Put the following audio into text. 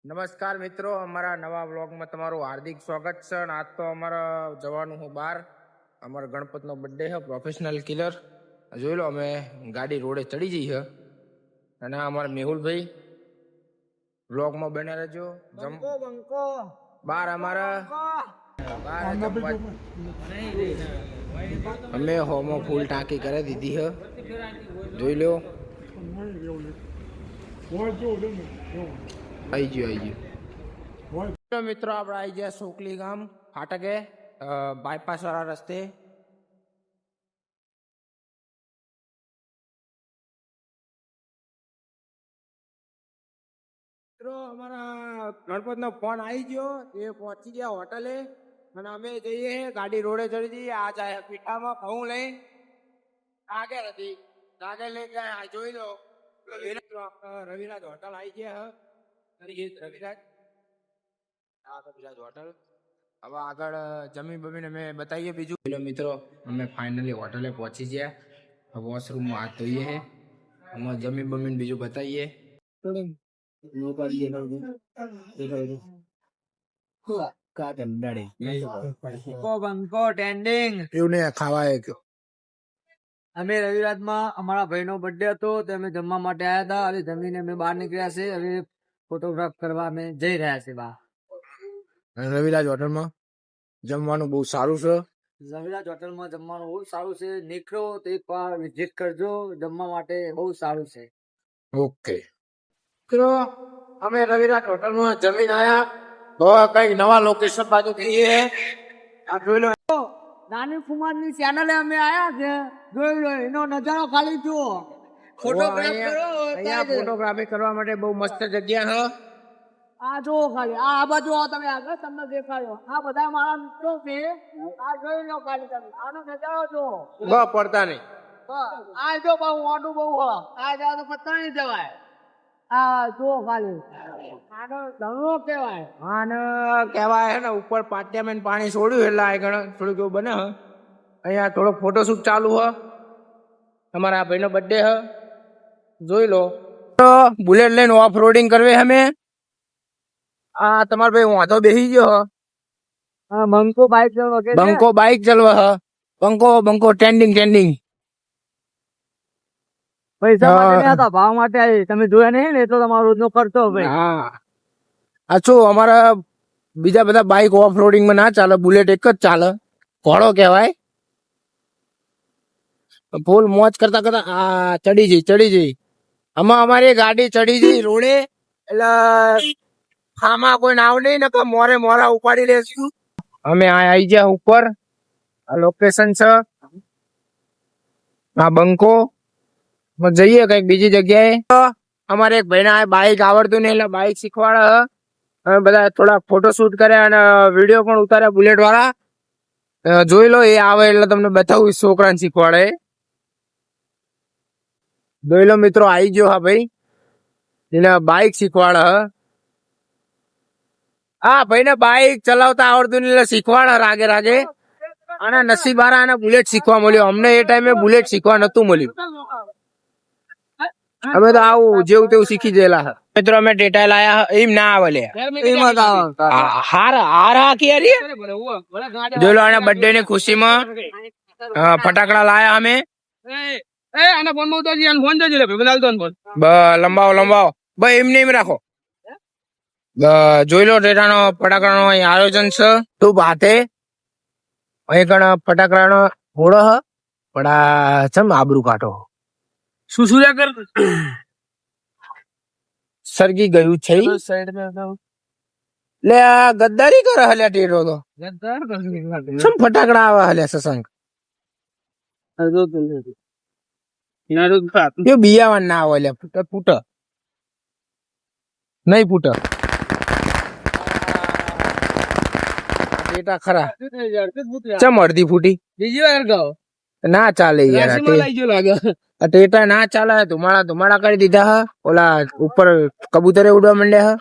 નમસ્કાર મિત્રો, અમારા નવા વ્લોગમાં તમારું હાર્દિક સ્વાગત છે. આજ તો અમારા જવાનું હું બહાર. અમારા ગણપતનો બર્થડે છે. પ્રોફેશનલ કિલર જોઈ લો, અમે ગાડી રોડે ચડી જઈ છે. અને અમારા મેહુલભાઈ વ્લોગમાં બને રહેજો. બાર અમારા અમે હોમો ફૂલ ટાંકી કરી દીધી છે, જોઈ લો. આવી ગયું મિત્રો, આપણે આવી ગયા સોકલી ગામ ફાટકે, બાયપાસ વાળા રસ્તે. મિત્રો અમારા ગણપત નો ફોન આવી ગયો, એ પહોંચી ગયા હોટલે અને અમે જઈએ ગાડી રોડે ચડી જઈએ. આ જાય પીઠામાં ઘઉં લઈ આગળ હતી, આગળ લઈ જાય. જોઈ લો રવિરાજ હોટલ આવી ગયા. રવિરાજ હોટલ. હવે આગળ જમી બમીને અમે બતાવીએ બીજું. મિત્રો અમે ફાઇનલી હોટલે પહોંચી ગયા. વોશરૂમમાં હાથ ધોઈએ, અમે જમી બમીને બીજું બતાવીએ. અમે રવિરાજમાં અમારા ભાઈનો બર્થડે હતો, તો અમે જમવા માટે આવ્યા હતા. હવે જમીને અમે બહાર નીકળ્યા છે. હવે ફોટોગ્રાફ કરવા અમે જઈ રહ્યા છે બહાર. રવિરાજ હોટલમાં જમવાનું બહુ સારું છે. રવિરાજ હોટલમાં જમવાનું બહુ સારું છે. નીકળો તો એક વાર વિઝિટ કરજો, જમવા માટે બહુ સારું છે. ઓકે મિત્રો, અમે રવિરાજ હોટલમાં જમીને આયા. હવે કઈક નવા લોકેશન બાજુ જઈએ. આ જોઈ લો, નાની કુમારની ચેનલે અમે આયા છે. જોઈ લો એનો નજારો ખાલી જુઓ. ફોટોગ્રાફ કરો. અહીંયા ફોટોગ્રાફી કરવા માટે બહુ મસ્ત જગ્યા છે. આ જુઓ ખાલી, આ બાજુ આવો તમે, આગળ તમને દેખાડો. આ બધા મારા મિત્રો છે. આ જોઈ લો ખાલી તમે, આનો નજારો જુઓ. પડતા નહીં. આ જો બહુ મોટું બહુ હોય, આ જવા તો પત્તા નહીં જવાય. આ જુઓ ખાલી, આનો ધણો કહેવાય. આને કહેવાય હે ને, ઉપર પાટિયામાં પાણી છોડ્યું એટલે આગળ થોડુંક એવું બને હ. અહીંયા થોડોક ફોટોશૂટ ચાલુ હ. તમારા ભાઈનો બર્થડે હ, જોઈ લો. બુલેટ લઈને ઓફ રોડિંગ કરવી અમે. આ તમારો ભાઈ વાંધો બેસી ગયો. હા, બંકો બાઇક ચલવા કે બંકો બાઇક ચલવા હ. બંકો ટ્રેન્ડિંગ. પૈસા માટે નહીં હતા, ભાવ માટે આવી. તમે જોયા નહીં ને, એટલો તમારો રોજનો ખર્ચો ભાઈ. હા, અચ્છો, અમારા બીજા બધા બાઇક ઓફ રોડિંગમાં ના ચાલે, બુલેટ એક જ ચાલે. ઘોડો કહેવાય. ફૂલ મોજ કરતા આ ચડી જઈ. આમાં અમારી ગાડી ચડી જઈ રોડે, એટલે આમાં કોઈ નાવ નહીં ને, મોરા ઉપાડી લેશું. અમે આવી ગયા ઉપર. આ લોકેશન છે. આ બંકો જઈએ કઈક બીજી જગ્યાએ. અમારે એક ભાઈને બાઇક આવડતું નહીં એટલે બાઇક શીખવાડે. અમે બધા થોડા ફોટો શૂટ કર્યા અને વિડીયો પણ ઉતાર્યા બુલેટ વાળા. જોઈ લો, એ આવે એટલે તમને બતાવું છોકરાને શીખવાડે. જોઈ લો મિત્રો, આવી ગયો. હા ભાઈ, એને બાઇક શીખવાડે. હા ભાઈને બાઇક ચલાવતા આવડતું નહીં એટલે શીખવાડે રાગે. અને નસીબારા અને બુલેટ શીખવા મળ્યો. અમને એ ટાઈમે બુલેટ શીખવા નતું મળ્યું. અમે તો આવું જેવું તેવું શીખી ગયેલા. મિત્રો અમે ટેટા લાયા, એમ ના આવે લે. જોઈ લો, આના બર્થડે ની ખુશીમાં ફટાકડા લાયા અમે. લંબાવો ભાઈ, એમ રાખો. જોઈ લો, ટેટાનો ફટાકડાનો આયોજન છે. તું ભાતે અહીં કણ ફટાકડાનો ઘોડો હ. પણ આ ચમ આબરૂ કાઢો. શું કર સરગી ગયું છે. લે આ ગદ્દારી કરે હલ્યા ટેરો તો. શું ફટાકડા આવે હલ્યા સસંગ. બિયાવાન ના આવે ફૂટ નહીં ફૂટ. ટેટા ખરા ચમ અડધી ફૂટી. બીજી વાર ગાઓ. ના ચાલે યાર, ટેટા ના ચાલે. ધુમાડા કરી દીધા. ઓલા ઉપર કબૂતરે ઉડવા માંડ્યા.